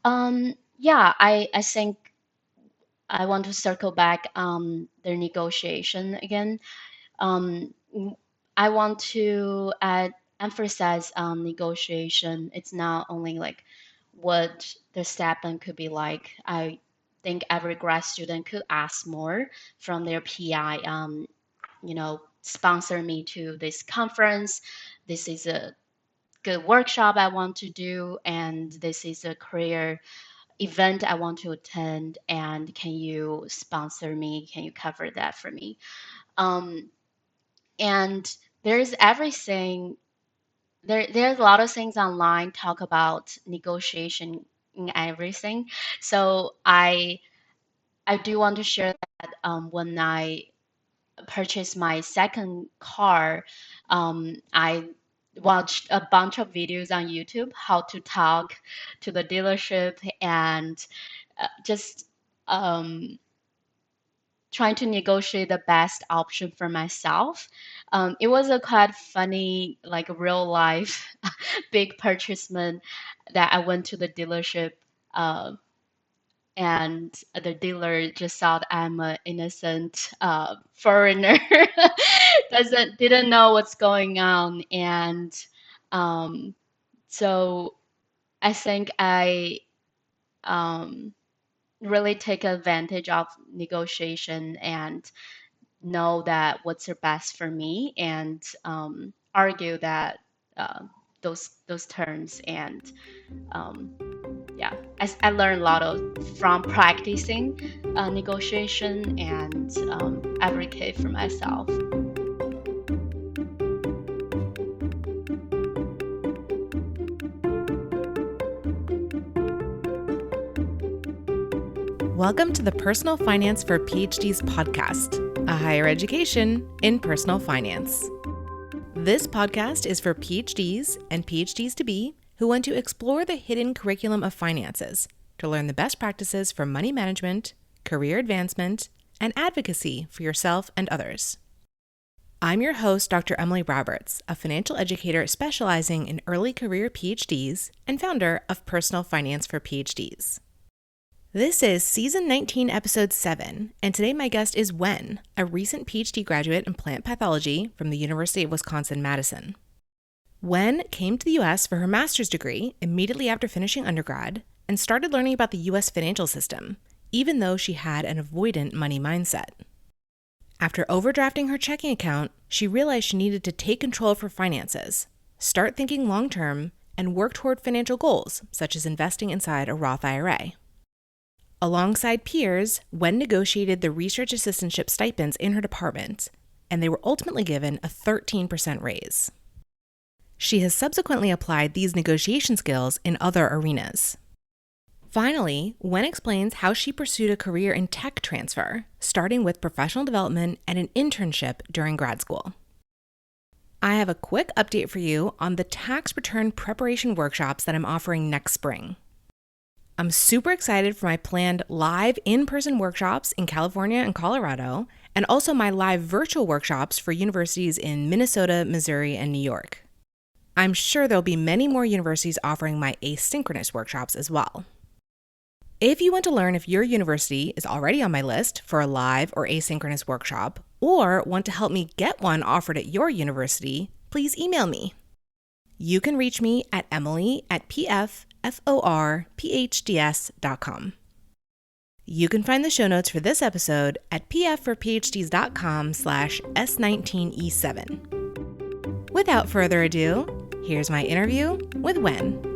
Yeah, I think I want to circle back the negotiation again. Um, I want to emphasize negotiation. It's not only like what the stipend could be like. I think every grad student could ask more from their PI. Sponsor me to this conference. This is a good workshop I want to do, and this is a career event I want to attend. And can you sponsor me? Can you cover that for me? Um, and there's everything there's a lot of things online talk about negotiation in everything. So I do want to share that when I purchased my second car, I watched a bunch of videos on YouTube how to talk to the dealership and just um, trying to negotiate the best option for myself. It was a quite funny, like real life big purchasement that I went to the dealership uh, and the dealer just thought I'm an innocent foreigner, didn't know what's going on, and um, so I think I um, really take advantage of negotiation and know that what's the best for me and argue that uh, those terms and um, yeah, I learned a lot from practicing negotiation and advocate for myself. Welcome to the Personal Finance for PhDs podcast, a higher education in personal finance. This podcast is for PhDs and PhDs to be who want to explore the hidden curriculum of finances to learn the best practices for money management, career advancement, and advocacy for yourself and others. I'm your host, Dr. Emily Roberts, a financial educator specializing in early career PhDs and founder of Personal Finance for PhDs. This is Season 19, Episode 7, and today my guest is Wen, a recent PhD graduate in plant pathology from the University of Wisconsin-Madison. Wen came to the U.S. for her master's degree immediately after finishing undergrad and started learning about the U.S. financial system, even though she had an avoidant money mindset. After overdrafting her checking account, she realized she needed to take control of her finances, start thinking long-term, and work toward financial goals, such as investing inside a Roth IRA. Alongside peers, Wen negotiated the research assistantship stipends in her department, and they were ultimately given a 13% raise. She has subsequently applied these negotiation skills in other arenas. Finally, Wen explains how she pursued a career in tech transfer, starting with professional development and an internship during grad school. I have a quick update for you on the tax return preparation workshops that I'm offering next spring. I'm super excited for my planned live in-person workshops in California and Colorado, and also my live virtual workshops for universities in Minnesota, Missouri, and New York. I'm sure there'll be many more universities offering my asynchronous workshops as well. If you want to learn if your university is already on my list for a live or asynchronous workshop, or want to help me get one offered at your university, please email me. You can reach me at emily@pfforphds.com. You can find the show notes for this episode at pfforphds.com/S19E7. Without further ado, here's my interview with Wen.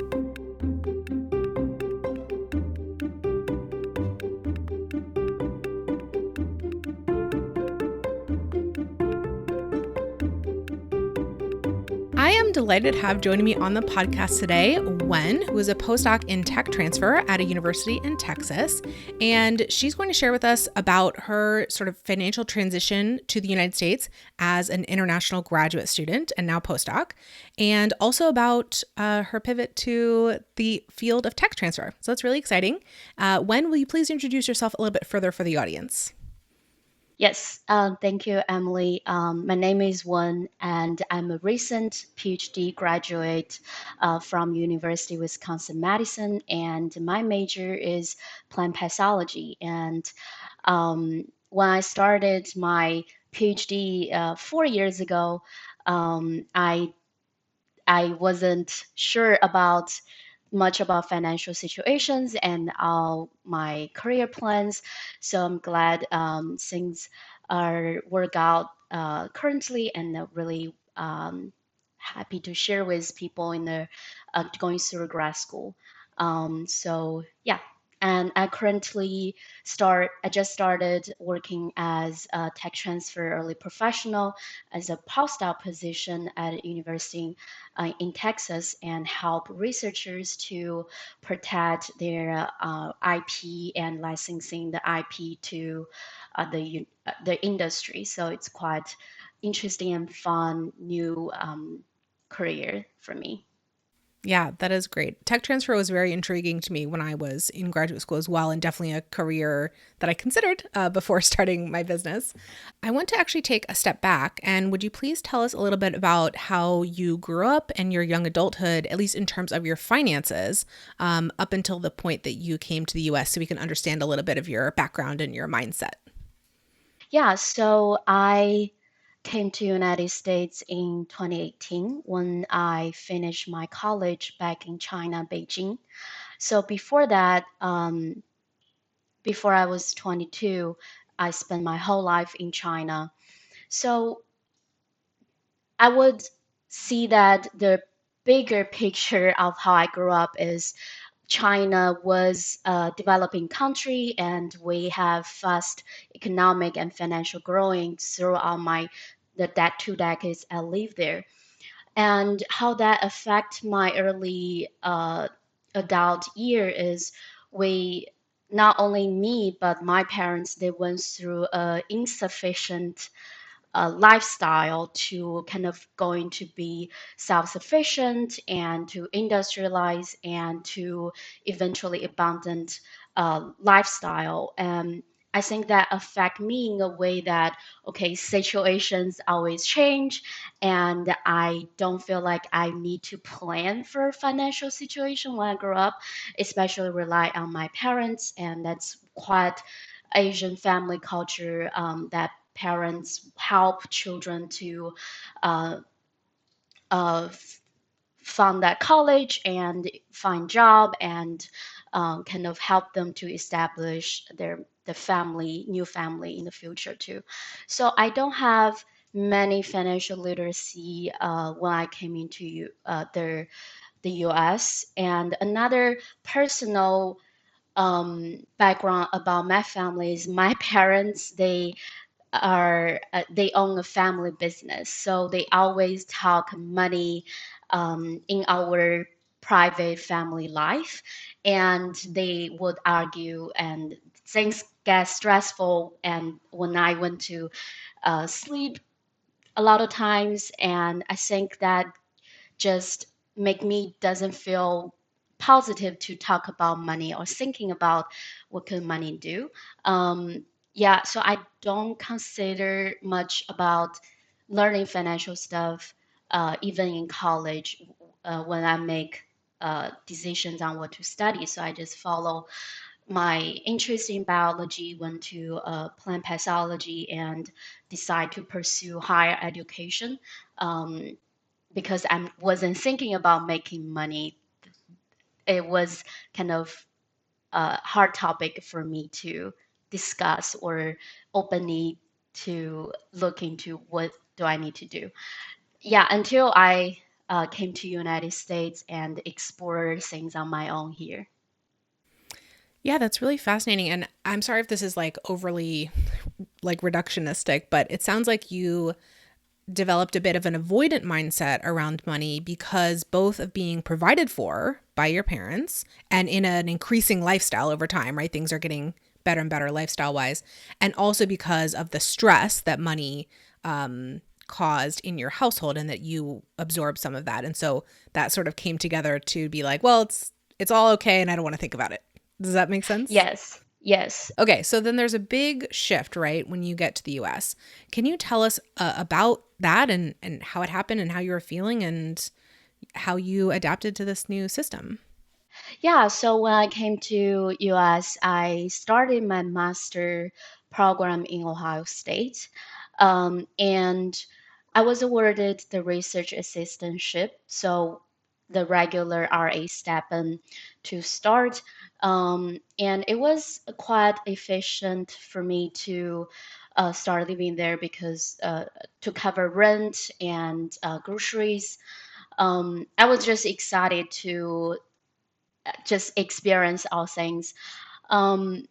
I am delighted to have joining me on the podcast today Wen, who is a postdoc in tech transfer at a university in Texas. And she's going to share with us about her sort of financial transition to the United States as an international graduate student and now postdoc, and also about her pivot to the field of tech transfer. So it's really exciting. Wen, will you please introduce yourself a little bit further for the audience? Yes, thank you, Emily. My name is Wen, and I'm a recent PhD graduate from University of Wisconsin-Madison, and my major is plant pathology. And when I started my PhD 4 years ago, I wasn't sure about much about financial situations and all my career plans. So I'm glad things are work out currently, and really happy to share with people in the going through grad school. So yeah, and I currently I just started working as a tech transfer early professional as a postdoc position at a university in Texas, and help researchers to protect their IP and licensing the IP to the industry. So it's quite interesting and fun new career for me. Yeah, that is great. Tech transfer was very intriguing to me when I was in graduate school as well, and definitely a career that I considered before starting my business. I want to actually take a step back, and would you please tell us a little bit about how you grew up and your young adulthood, at least in terms of your finances, up until the point that you came to the US, so we can understand a little bit of your background and your mindset? Yeah, so I came to United States in 2018 when I finished my college back in China, Beijing. So before that, before I was 22, I spent my whole life in China. So I would see that the bigger picture of how I grew up is China was a developing country, and we have fast economic and financial growing throughout that 2 decades I lived there. And how that affect my early adult year is we not only me but my parents, they went through a insufficient lifestyle to kind of going to be self-sufficient and to industrialize and to eventually abundant lifestyle. And I think that affect me in a way that, okay, situations always change, and I don't feel like I need to plan for financial situation when I grow up, especially rely on my parents. And that's quite Asian family culture, that parents help children to uh, uh, fund that college and find job, and kind of help them to establish the family, new family in the future too. So I don't have many financial literacy when I came into the U.S. And another personal background about my family is my parents, they own a family business, so they always talk money in our private family life, and they would argue, and things get stressful. And when I went to sleep a lot of times, and I think that just make me doesn't feel positive to talk about money or thinking about what can money do. Yeah, so I don't consider much about learning financial stuff, even in college, when I make decisions on what to study. So I just follow my interest in biology, went to plant pathology, and decide to pursue higher education. Um, because I wasn't thinking about making money. It was kind of a hard topic for me to discuss or openly to look into what do I need to do. Yeah, until I came to United States and explored things on my own here. Yeah, that's really fascinating. And I'm sorry if this is like overly like reductionistic, but it sounds like you developed a bit of an avoidant mindset around money because both of being provided for by your parents and in an increasing lifestyle over time, right? Things are getting better and better lifestyle wise. And also because of the stress that money caused in your household and that you absorbed some of that. And so that sort of came together to be like, well, it's all okay and I don't want to think about it. Does that make sense? Yes, Yes. Okay, so then there's a big shift, right, when you get to the US. Can you tell us about that and how it happened and how you were feeling and how you adapted to this new system? Yeah, so when I came to US, I started my master program in Ohio State. And I was awarded the research assistantship, so the regular RA stipend to start. And it was quite efficient for me to start living there because to cover rent and groceries. I was just excited to just experience all things. Um,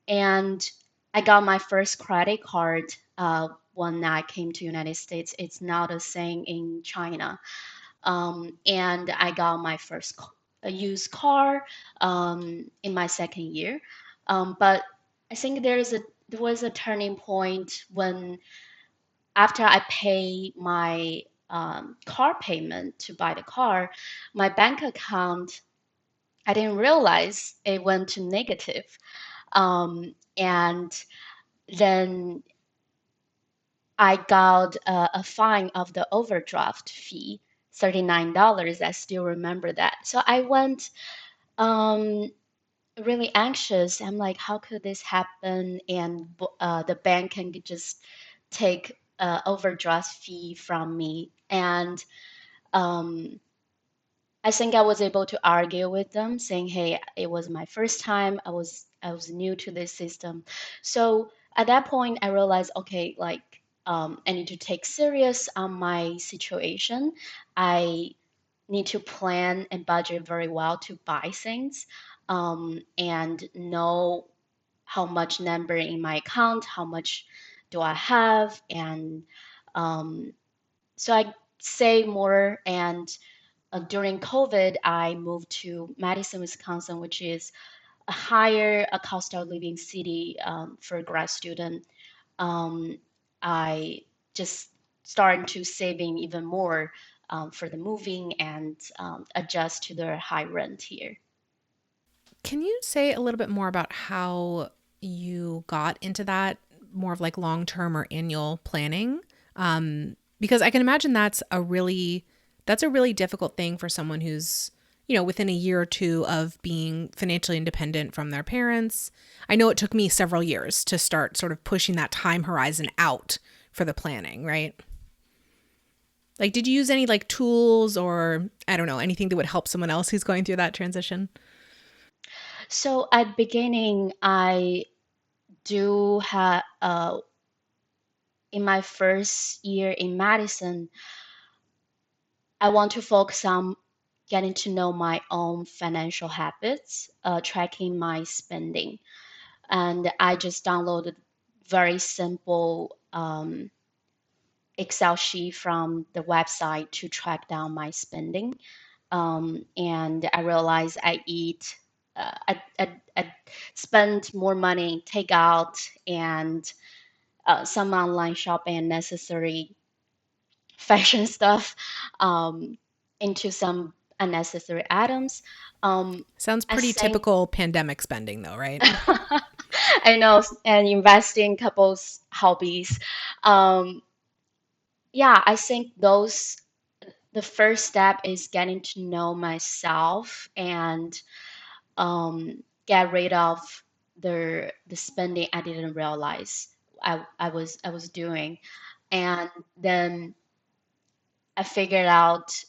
and I got my first credit card when I came to United States. It's now the same in China. And I got my first used car in my second year. But I think there was a turning point when after I pay my car payment to buy the car, my bank account I didn't realize it went to negative. And then I got a fine of the overdraft fee, $39. I still remember that. So I went um, really anxious. I'm like, how could this happen? And the bank can just take overdraft fee from me. And um, I think I was able to argue with them, saying, "Hey, it was my first time. I was new to this system." So at that point, I realized, okay, like I need to take serious on my situation. I need to plan and budget very well to buy things, and know how much number in my account, how much do I have, and um, so I save more and during COVID, I moved to Madison, Wisconsin, which is a higher cost of living city for a grad student. Um, I just started to saving even more for the moving and adjust to the high rent here. Can you say a little bit more about how you got into that more of like long-term or annual planning? Because I can imagine that's a really difficult thing for someone who's, within a year or two of being financially independent from their parents. I know it took me several years to start sort of pushing that time horizon out for the planning, right? Like, did you use any like tools or I don't know, anything that would help someone else who's going through that transition? So at beginning, I do have in my first year in Madison, I want to focus on getting to know my own financial habits, tracking my spending. And I just downloaded very simple Excel sheet from the website to track down my spending. And I realized I spend more money takeout and some online shopping and necessary fashion stuff um, into some unnecessary items. Um, Sounds I pretty think typical pandemic spending though, right? I know, and invest in couples' hobbies. Um, yeah, I think those the first step is getting to know myself and get rid of the spending I didn't realize I was doing, and then I figured out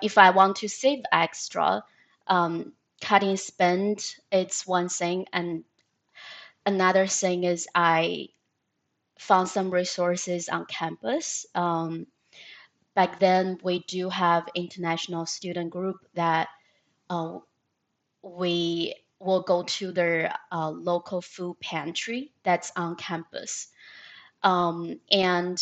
if I want to save extra, um, cutting spend it's one thing, and another thing is I found some resources on campus. Back then, we do have international student group that uh, we will go to their local food pantry that's on campus. And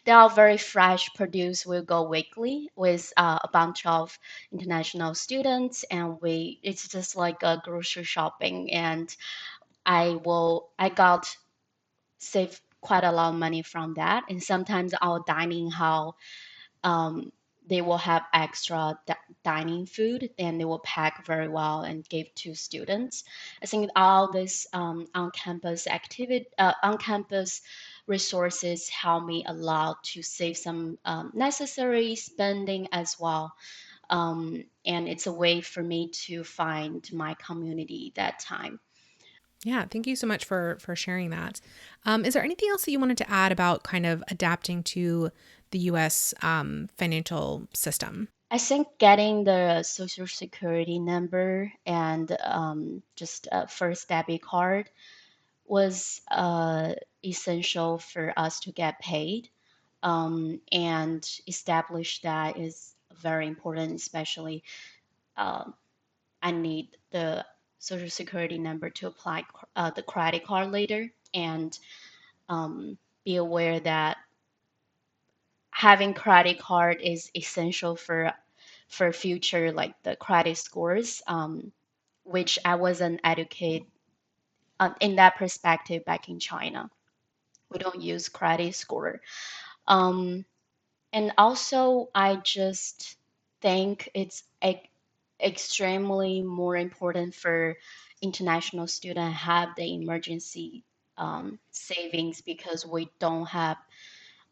they are very fresh produce. We go weekly with a bunch of international students, and we it's just like a grocery shopping. And I got save quite a lot of money from that. And sometimes our dining hall, um, they will have extra dining food and they will pack very well and give to students. I think all this on-campus activity, on-campus resources help me a lot to save some necessary spending as well. And it's a way for me to find my community that time. Yeah, thank you so much for sharing that. Is there anything else that you wanted to add about kind of adapting to the U.S. Financial system? I think getting the social security number and just a first debit card was essential for us to get paid. And establish that is very important, especially um, I need the social security number to apply the credit card later, and be aware that having credit card is essential for future like the credit scores, which I wasn't educated in that perspective back in China. We don't use credit score. Um, and also, I just think it's extremely more important for international students have the emergency savings because we don't have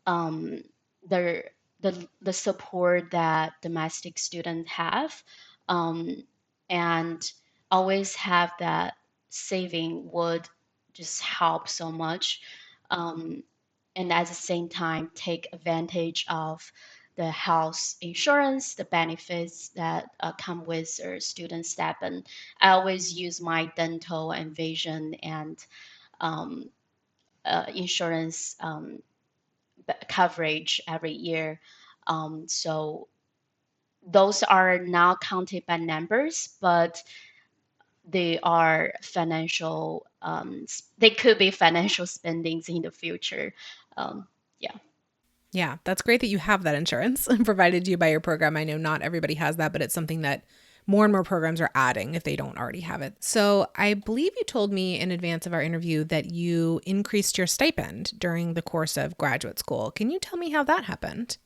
um, the the support that domestic students have, um, and always have that saving would just help so much, um, and at the same time take advantage of the health insurance, the benefits that come with a student stipend. I always use my dental and vision and um, insurance coverage every year. So those are not counted by numbers, but they are financial. They could be financial spendings in the future. Yeah. Yeah, that's great that you have that insurance provided to you by your program. I know not everybody has that, but it's something that more and more programs are adding if they don't already have it. So I believe you told me in advance of our interview that you increased your stipend during the course of graduate school. Can you tell me how that happened?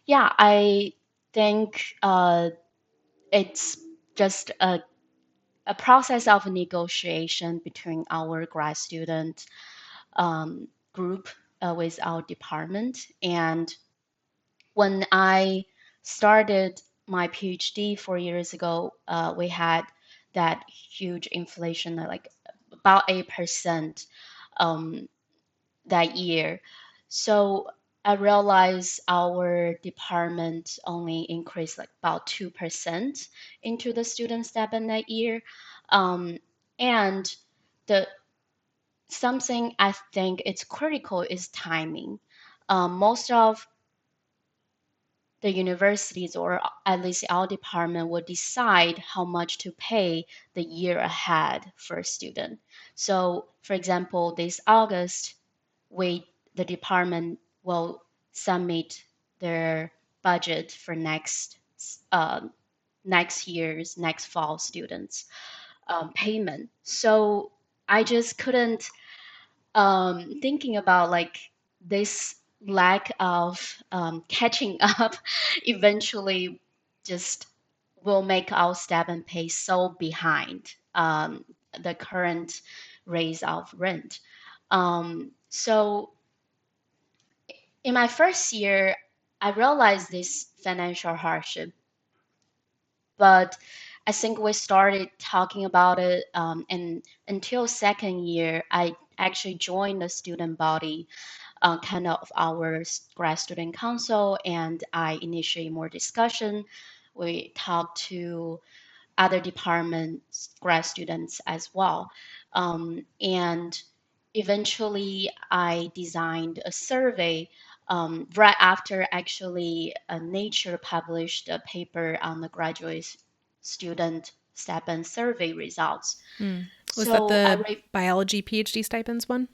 Yeah, I think it's just a process of negotiation between our grad student group with our department. And when I started my PhD 4 years ago, we had that huge inflation, like about 8% um, that year. So I realized our department only increased like about 2% into the student stipend that year. Um, and the something I think it's critical is timing. Most of the universities, or at least our department, will decide how much to pay the year ahead for a student. So, for example, this August, the department will submit their budget for uh, next year's next fall students payment. So I just couldn't thinking about like this lack of catching up eventually just will make our step and pay so behind the current raise of rent. So in my first year, I realized this financial hardship, but I think we started talking about it, and until second year, I actually joined the student body, kind of our grad student council, and I initiate more discussion. We talk to other departments, grad students as well. And eventually, I designed a survey right after actually Nature published a paper on the graduate student stipend survey results. Was that So the biology PhD stipends one?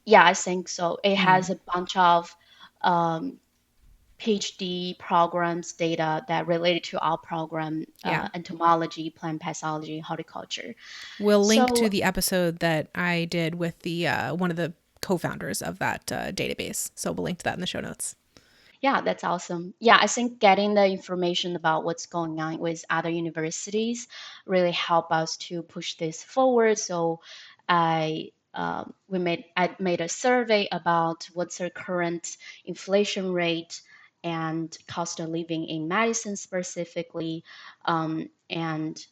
yeah, I think so. It has a bunch of um, PhD programs data that related to our program, Yeah. entomology, plant pathology, horticulture. We'll link to So the episode that I did with the one of the co-founders of that database. So we'll link to that in the show notes. Yeah, that's awesome. Yeah, I think getting the information about what's going on with other universities really help us to push this forward. So I made a survey about what's the current inflation rate and cost of living in Madison specifically, and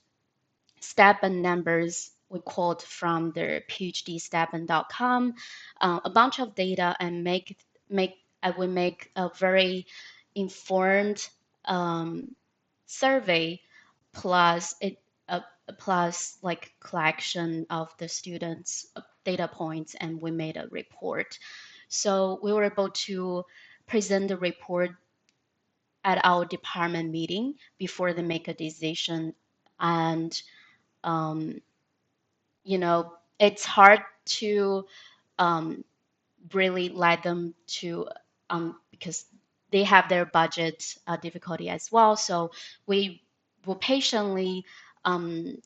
stipend numbers we quote from their PhD stipend.com, a bunch of data, and make I will make a very informed um, survey plus it uh, plus like collection of the students' data points, and we made a report. So we were able to present the report at our department meeting before they make a decision. And um, it's hard to um, really let them to because they have their budget difficulty as well. So we will patiently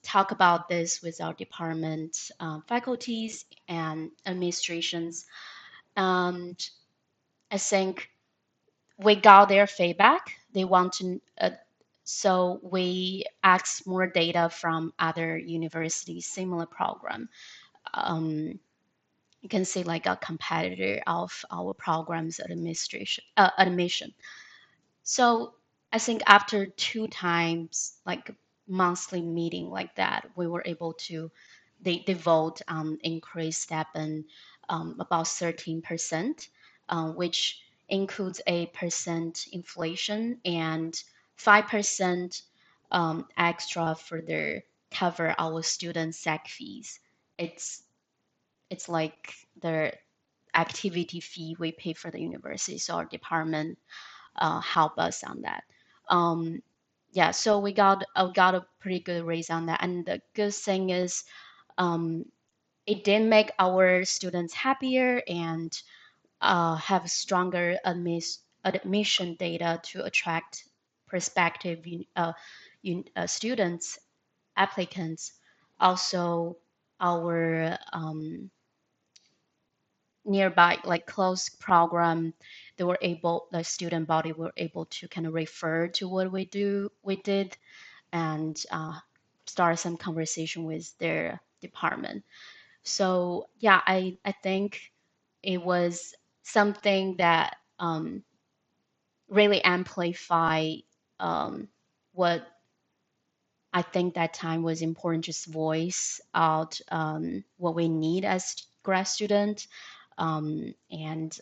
talk about this with our department faculties and administrations. And I think we got their feedback. They want to, so we asked more data from other universities, similar program. Um, you can see like a competitor of our program's admission. So I think after two times, like monthly meeting like that, we were able to they vote increase stipend about 13%, which includes 8% inflation and 5% extra for their cover our student sec fees. It's it's like the activity fee we pay for the university. So our department help us on that. Um, yeah, so we got a pretty good raise on that. And the good thing is, um, it did make our students happier and have stronger admission data to attract prospective students, applicants. Also, our nearby like close program, the student body were able to kind of refer to what we did, and start some conversation with their department. So yeah, I think it was something that really amplify what I think that time was important, just voice out what we need as grad student, and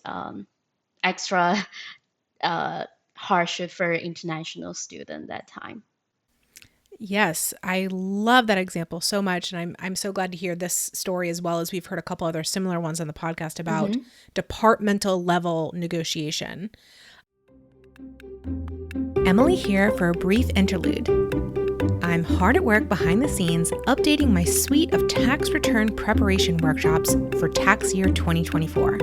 extra uh, hardship for international student that time. Yes, I love that example so much, and I'm so glad to hear this story as well as we've heard a couple other similar ones on the podcast about Hmm. departmental level negotiation. Emily here for a brief interlude. I'm hard at work behind the scenes updating my suite of tax return preparation workshops for tax year 2024.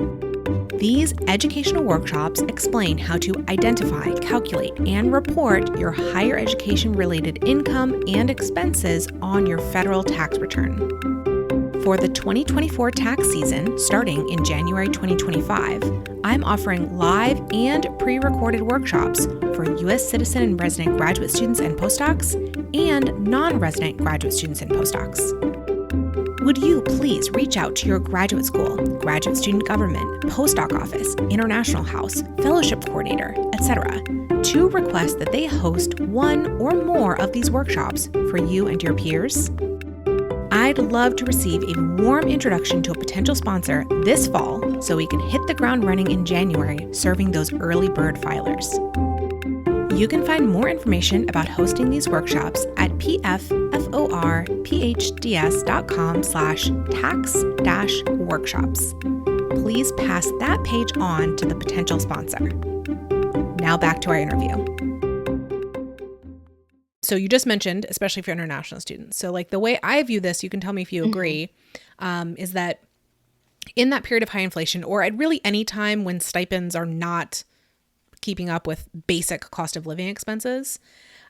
These educational workshops explain how to identify, calculate, and report your higher education related income and expenses on your federal tax return. For the 2024 tax season, starting in January 2025, I'm offering live and pre-recorded workshops for U.S. citizen and resident graduate students and postdocs and non-resident graduate students and postdocs. Would you please reach out to your graduate school, graduate student government, postdoc office, international house, fellowship coordinator, etc., to request that they host one or more of these workshops for you and your peers? I'd love to receive a warm introduction to a potential sponsor this fall so we can hit the ground running in January serving those early bird filers. You can find more information about hosting these workshops at pfforphds.com/tax-workshops. Please pass that page on to the potential sponsor. Now back to our interview. So you just mentioned, especially for international students. So like the way I view this, you can tell me if you agree, is that in that period of high inflation, or at really any time when stipends are not keeping up with basic cost of living expenses,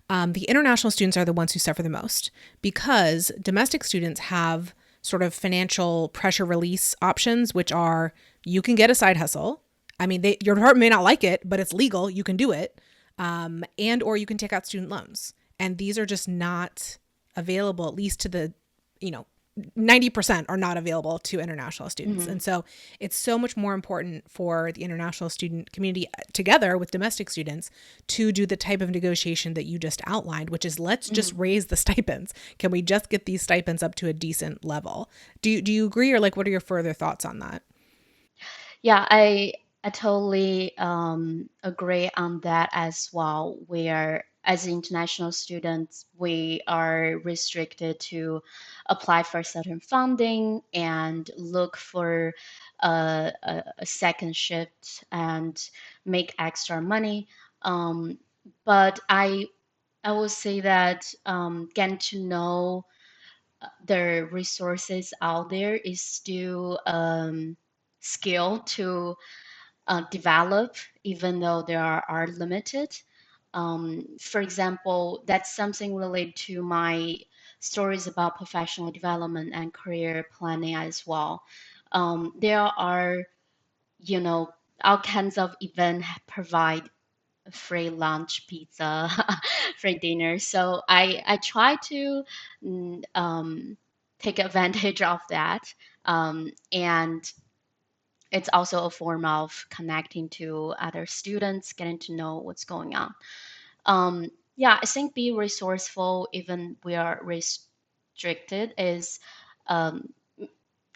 the international students are the ones who suffer the most because domestic students have sort of financial pressure release options, which are you can get a side hustle I mean, your department may not like it, but it's legal. You can do it. And or you can take out student loans. And these are just not available, at least to the, you know, 90% are not available to international students. Hmm. And so it's so much more important for the international student community together with domestic students to do the type of negotiation that you just outlined, which is let's just Hmm. raise the stipends. Can we just get these stipends up to a decent level? Do you agree, or like what are your further thoughts on that? Yeah, I totally agree on that as well. Where as international students, we are restricted to apply for certain funding and look for a second shift and make extra money. Um, but I will say that getting to know the resources out there is still skill to develop, even though they are limited. For example, that's something related to my stories about professional development and career planning as well. There are, you know, all kinds of events provide free lunch, pizza, free dinner. So I try to take advantage of that. And it's also a form of connecting to other students, getting to know what's going on. Yeah, I think be resourceful even we are restricted is um,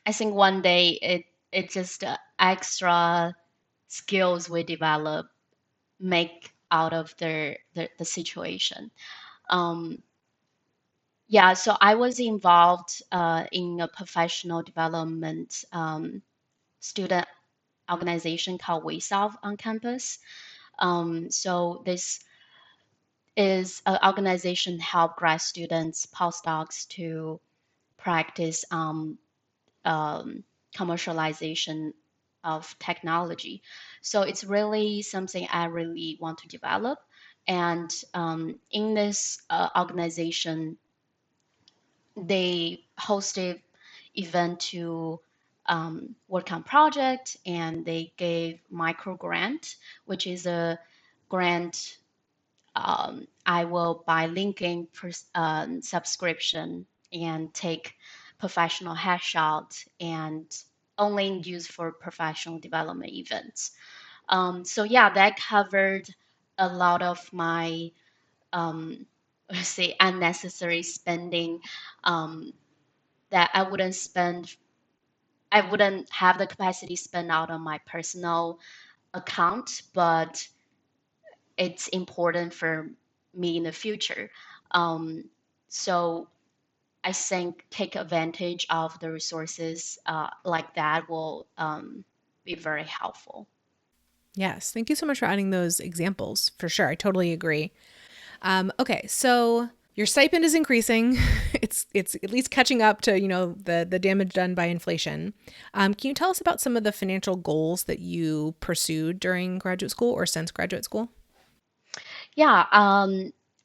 I think one day it just extra skills we develop make out of the situation. Um, yeah, so I was involved in a professional development student organization called WaySouth on campus. So this is an organization help grad students, postdocs to practice um, commercialization of technology. So it's really something I really want to develop. And in this organization, they hosted event to work on project, and they gave micro grant, which is a grant I will buy LinkedIn subscription and take professional headshot and only use for professional development events. So yeah, that covered a lot of my um, say unnecessary spending um, that I wouldn't have the capacity spend out on my personal account, but it's important for me in the future. Um, so I think take advantage of the resources like that will be very helpful. Yes, thank you so much for adding those examples. For sure, I totally agree. Okay, so your stipend is increasing. It's at least catching up to the damage done by inflation. Can you tell us about some of the financial goals that you pursued during graduate school or since graduate school? Yeah,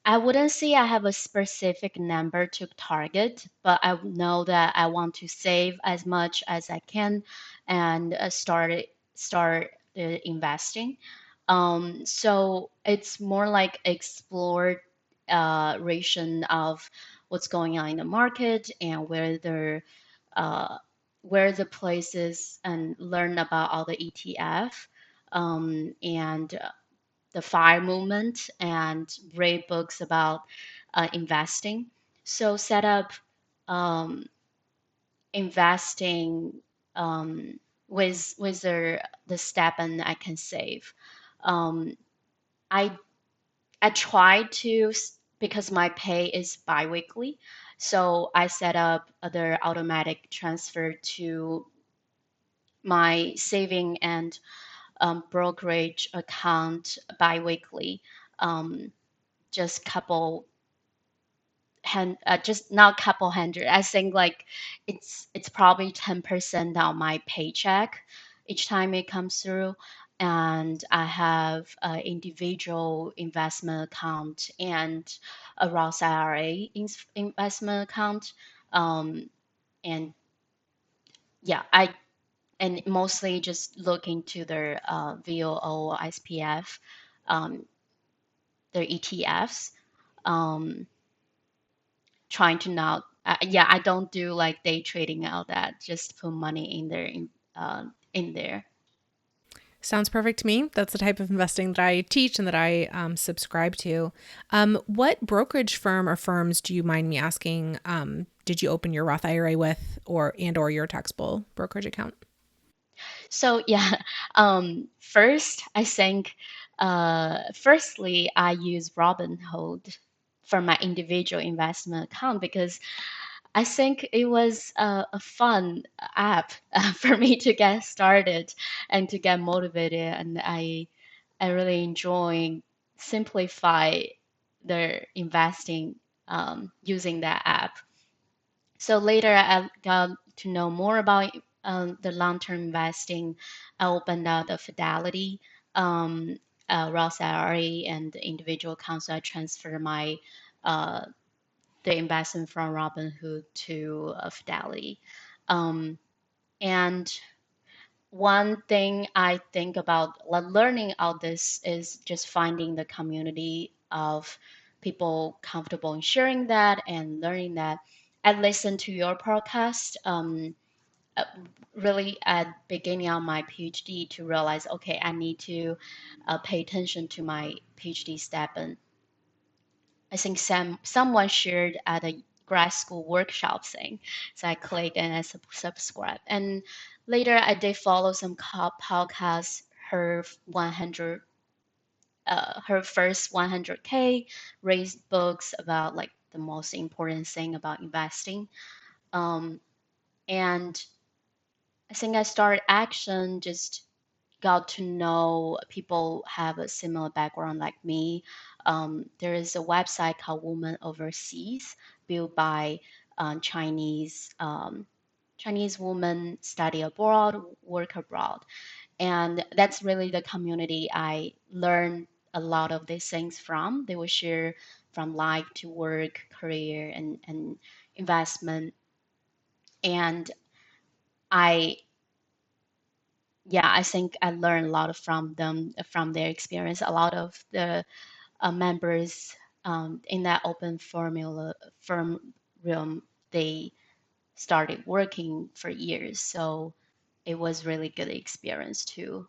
I wouldn't say I have a specific number to target, but I know that I want to save as much as I can and start investing. So it's more like exploration of what's going on in the market and uh, where the places and learn about all the ETF and the fire movement and read books about investing. So set up um, investing with the step and I can save. Um, I I try to because my pay is biweekly, so I set up other automatic transfer to my saving and brokerage account biweekly. Um, just couple just not couple hundred. I think like it's probably 10% on my paycheck each time it comes through. And I have an individual investment account and a Roth IRA investment account. Um, and yeah, and mostly just look into their VOO, SPF, um, their ETFs. Um, Trying to not, yeah, I don't do like day trading out that. Just put money in there in there. Sounds perfect to me. That's the type of investing that I teach and that I subscribe to. What brokerage firm or firms do you mind me asking? Did you open your Roth IRA with, or your taxable brokerage account? So yeah, first I think, firstly I use Robinhood for my individual investment account because I think it was a fun app for me to get started and to get motivated, and I really enjoy simplify their investing using that app. So later I got to know more about the long-term investing. I opened out the Fidelity, um, Roth IRA, and the individual account. So I transfer my uh, the investment from Robinhood to Fidelity. Um, and one thing I think about learning all this is just finding the community of people comfortable in sharing that and learning that. I listened to your podcast uh, really at beginning of my PhD to realize, okay, I need to pay attention to my PhD step. And I think someone shared at a grad school workshop thing. So I clicked and I subscribed. And later I did follow some podcasts. Her 100, her first 100K raised books about like the most important thing about investing. Um, and I think I started action just got to know people have a similar background like me. There is a website called Women Overseas, built by Chinese women study abroad, work abroad, and that's really the community I learned a lot of these things from. They will share from life to work, career, and investment, and I yeah, I think I learned a lot from them, from their experience. A lot of the members in that open formula firm room, they started working for years, so it was really good experience to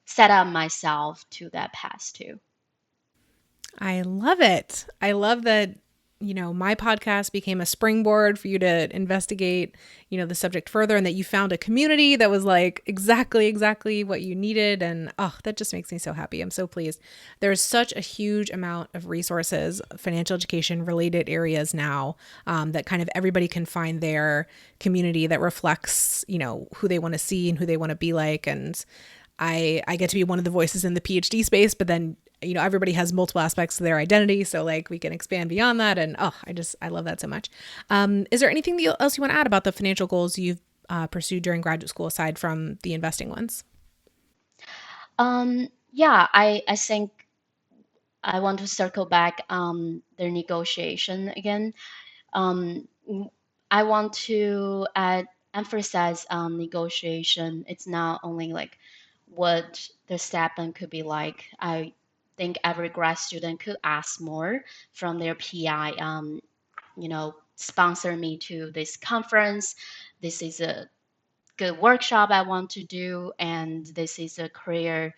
set up myself to that path too. I love it. I love that, my podcast became a springboard for you to investigate, the subject further, and that you found a community that was like exactly what you needed. And oh, that just makes me so happy. I'm so pleased. There's such a huge amount of resources, financial education related areas now, that kind of everybody can find their community that reflects, who they want to see and who they want to be like. And I get to be one of the voices in the PhD space, but then everybody has multiple aspects of their identity, so like we can expand beyond that. And oh, I love that so much. Is there anything else you want to add about the financial goals you've pursued during graduate school aside from the investing ones? Yeah, I think I want to circle back the negotiation again. Um, I want to emphasize negotiation. It's not only like what the stipend could be like. I think every grad student could ask more from their PI. Sponsor me to this conference. This is a good workshop I want to do, and this is a career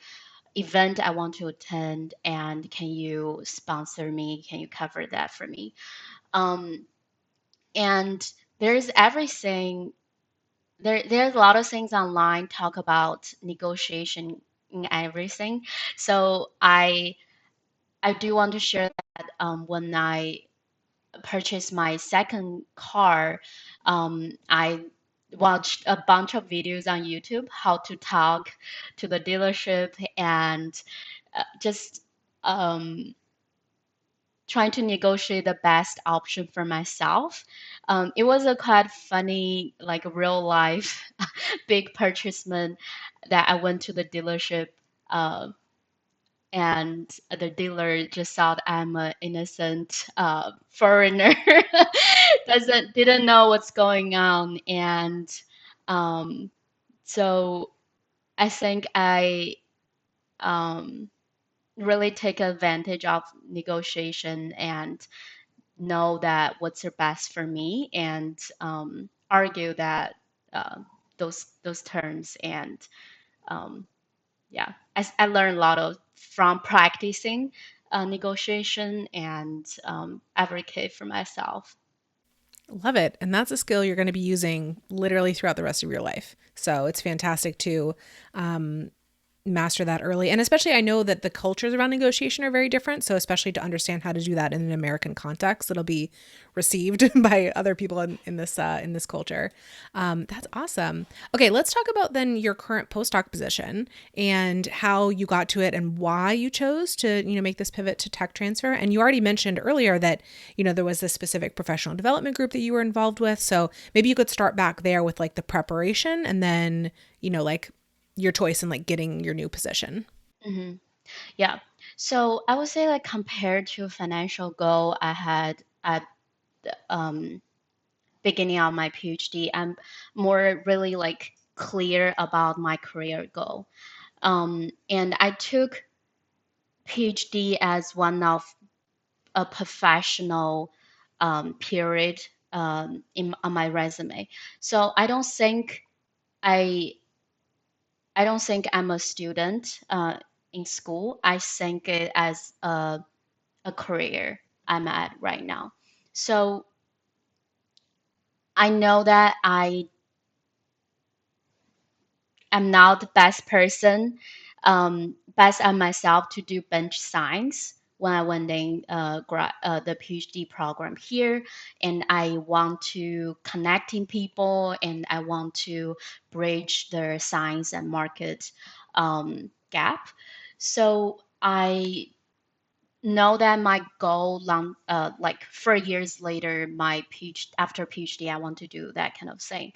event I want to attend. And can you sponsor me? Can you cover that for me? Um, and there's everything there's a lot of things online talk about negotiation in everything. So I do want to share that when I purchased my second car, I watched a bunch of videos on YouTube how to talk to the dealership and just um, trying to negotiate the best option for myself. It was a quite funny, like real life big purchasement that I went to the dealership, uh, and the dealer just thought I'm an innocent foreigner, didn't know what's going on, and um, So I think I um, really take advantage of negotiation and know that what's the best for me and argue that uh, those terms and um, yeah, I learned a lot of from practicing negotiation and advocate for myself. Love it. And that's a skill you're going to be using literally throughout the rest of your life. So it's fantastic to master that early. And especially, I know that the cultures around negotiation are very different. So, especially to understand how to do that in an American context, it'll be received by other people in this culture. That's awesome. Okay, let's talk about then your current postdoc position and how you got to it and why you chose to make this pivot to tech transfer. And you already mentioned earlier that there was this specific professional development group that you were involved with. So maybe you could start back there with like the preparation and then like your choice in like getting your new position. Hmm. Yeah. So I would say like compared to financial goal I had at the beginning of my PhD, I'm more really like clear about my career goal. And I took PhD as one of a professional period on my resume. So I I don't think I'm a student in school. I think it as a career I'm at right now. So I know that I am not the best person, best at myself to do bench science when I went in the PhD program here, and I want to connecting people, and I want to bridge the science and market gap. So I know that my goal like 4 years later my PhD after PhD I want to do that kind of thing.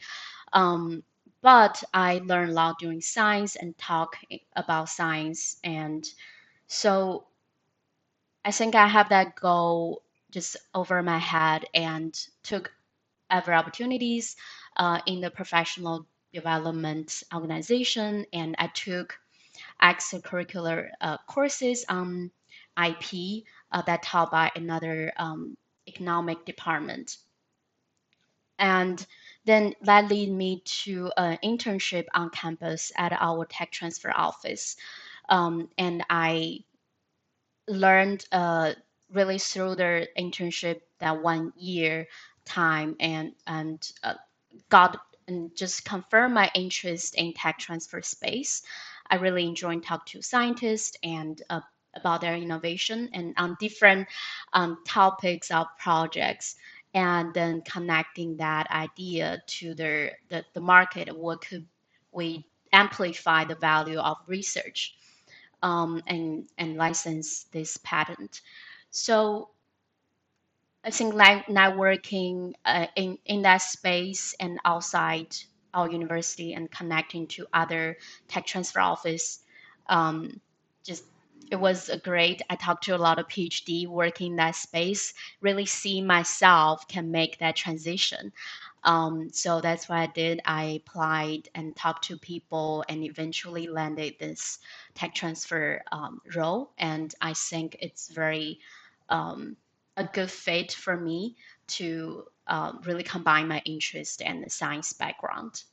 um, but I learned a lot doing science and talk about science, and so I think I have that goal just over my head and took every opportunities in the professional development organization, and I took extracurricular courses on IP that taught by another economic department. And then that led me to an internship on campus at our tech transfer office. And I learned really through the internship that 1 year time and got and just confirmed my interest in tech transfer space. I really enjoy talk to scientists and about their innovation and on different topics of projects, and then connecting that idea to the market. What could we amplify the value of research and license this patent? So I think like networking in that space and outside our university and connecting to other tech transfer office, um, just it was a great. I talked to a lot of PhD working in that space. Really see myself can make that transition. So that's what I did. I applied and talked to people and eventually landed this tech transfer role. And I think it's very um, a good fit for me to really combine my interest and the science background.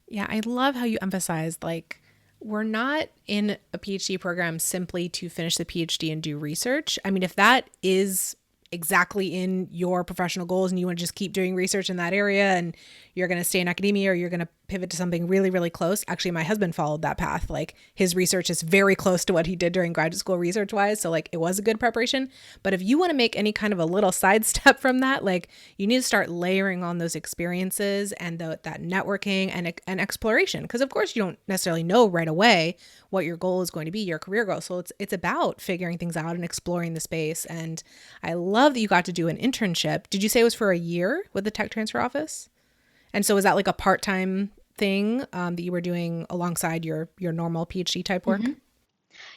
Yeah, I love how you emphasized like we're not in a PhD program simply to finish the PhD and do research. I mean, if that is exactly in your professional goals and you want to just keep doing research in that area and you're going to stay in academia or you're going to pivot to something really, really close. Actually, my husband followed that path. Like his research is very close to what he did during graduate school research wise. So like it was a good preparation. But if you want to make any kind of a little sidestep from that, like you need to start layering on those experiences and that networking and exploration. Because of course you don't necessarily know right away what your goal is going to be, your career goal. So it's about figuring things out and exploring the space. And I love that you got to do an internship. Did you say it was for a year with the tech transfer office? And so is that like a part-time thing that you were doing alongside your normal PhD type work? Hmm.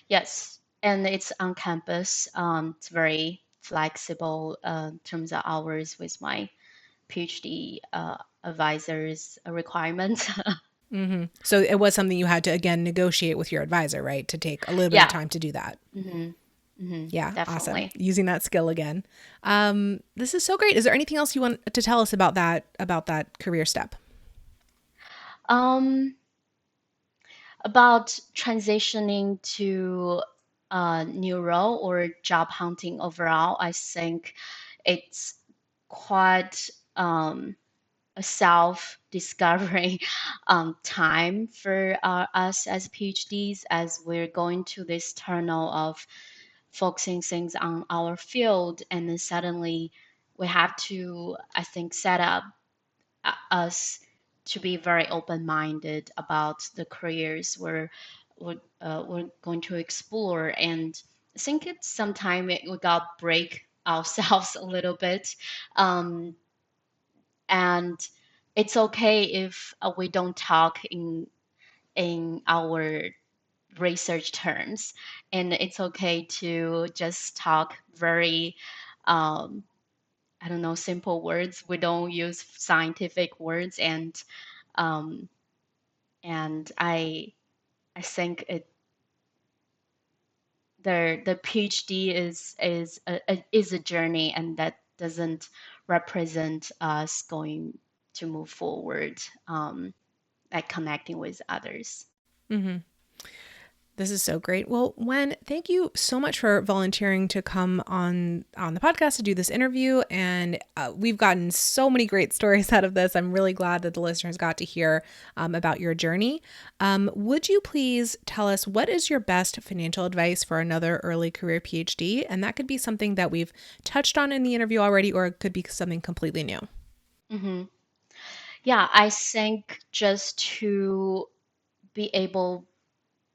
Yes, and it's on campus. It's very flexible in terms of hours with my PhD advisor's requirements. So it was something you had to, again, negotiate with your advisor, right? To take a little bit of Yeah. time to do that. Yeah, awesome. Definitely. Using that skill again. This is so great. Is there anything else you want to tell us about that career step? Um, about transitioning to a new role or job hunting overall, I think it's quite a self-discovery time for us as PhDs as we're going to this tunnel of focusing things on our field, and then suddenly we have to, I think, set up us to be very open-minded about the careers we're going to explore. And I think it's sometime we got break ourselves a little bit. Um, and it's okay if we don't talk in our research terms, and it's okay to just talk very I don't know, simple words. We don't use scientific words, um, and I think the PhD is a journey, and that doesn't represent us going to move forward, like connecting with others. This is so great. Well, Wen, thank you so much for volunteering to come on the podcast to do this interview. And we've gotten so many great stories out of this. I'm really glad that the listeners got to hear about your journey. Would you please tell us what is your best financial advice for another early career PhD? And that could be something that we've touched on in the interview already, or it could be something completely new. Hmm. Yeah, I think just to be able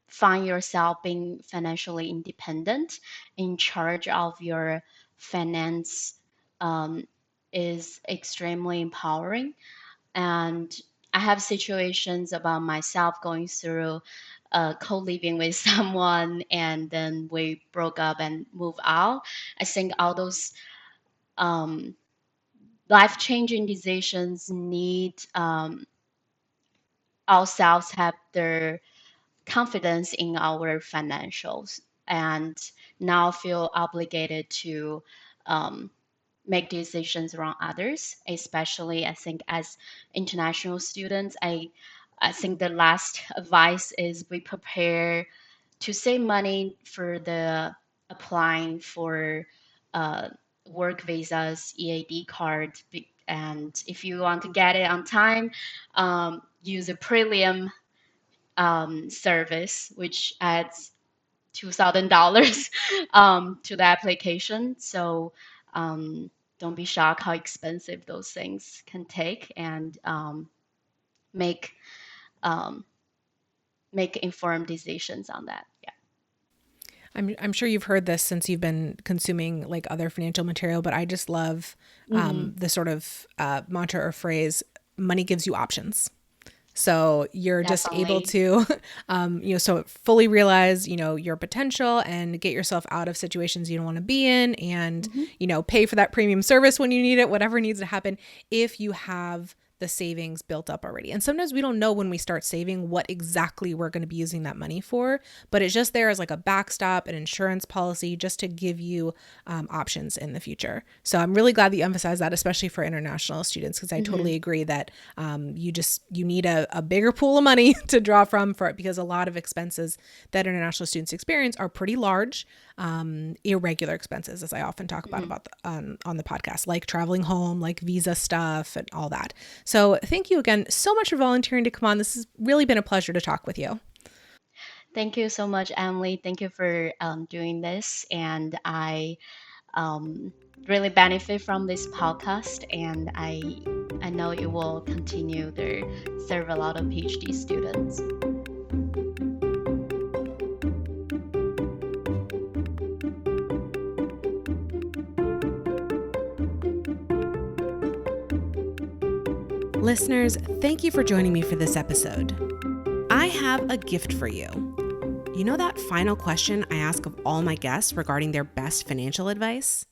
find yourself being financially independent, in charge of your finance, um, is extremely empowering. And I have situations about myself going through co-living with someone, and then we broke up and moved out. I think all those um, life-changing decisions need ourselves have their confidence in our financials, and now feel obligated to um, make decisions around others, especially I think as international students. I think the last advice is we prepare to save money for the applying for uh, work visas, EAD card, and if you want to get it on time, use a premium service, which adds $2,000 to the application. So don't be shocked how expensive those things can take, and make um, make informed decisions on that. Yeah. I'm sure you've heard this since you've been consuming like other financial material, but I just love Hmm. the sort of mantra or phrase, money gives you options. So you're just able Definitely. to, so fully realize, your potential and get yourself out of situations you don't want to be in, and, Hmm. pay for that premium service when you need it, whatever needs to happen, if you have the savings built up already. And sometimes we don't know when we start saving what exactly we're going to be using that money for, but it's just there as like a backstop, an insurance policy, just to give you options in the future. So I'm really glad that you emphasize that, especially for international students, because I Hmm. totally agree that you need a bigger pool of money to draw from for it, because a lot of expenses that international students experience are pretty large, irregular expenses, as I often talk Hmm. about on the podcast, like traveling home, like visa stuff and all that. So thank you again so much for volunteering to come on. This has really been a pleasure to talk with you. Thank you so much, Emily. Thank you for doing this, and I um, really benefit from this podcast, and I know it will continue to serve a lot of PhD students. Listeners, thank you for joining me for this episode. I have a gift for you. You know that final question I ask of all my guests regarding their best financial advice?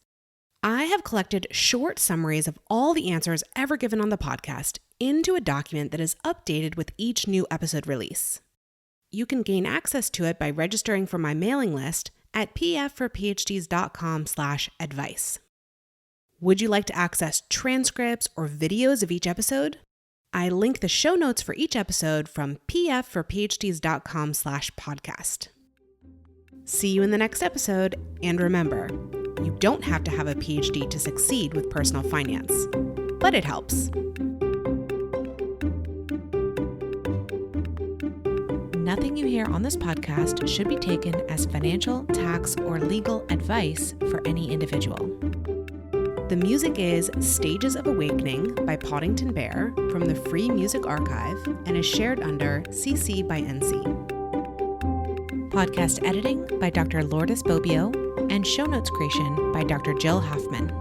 I have collected short summaries of all the answers ever given on the podcast into a document that is updated with each new episode release. You can gain access to it by registering for my mailing list at pfforphds.com/advice. Would you like to access transcripts or videos of each episode? I link the show notes for each episode from pfforphds.com/podcast. See you in the next episode, and remember, you don't have to have a PhD to succeed with personal finance, but it helps. Nothing you hear on this podcast should be taken as financial, tax, or legal advice for any individual. The music is Stages of Awakening by Poddington Bear from the Free Music Archive and is shared under CC by NC. Podcast editing by Dr. Lourdes Bobbio and show notes creation by Dr. Jill Hoffman.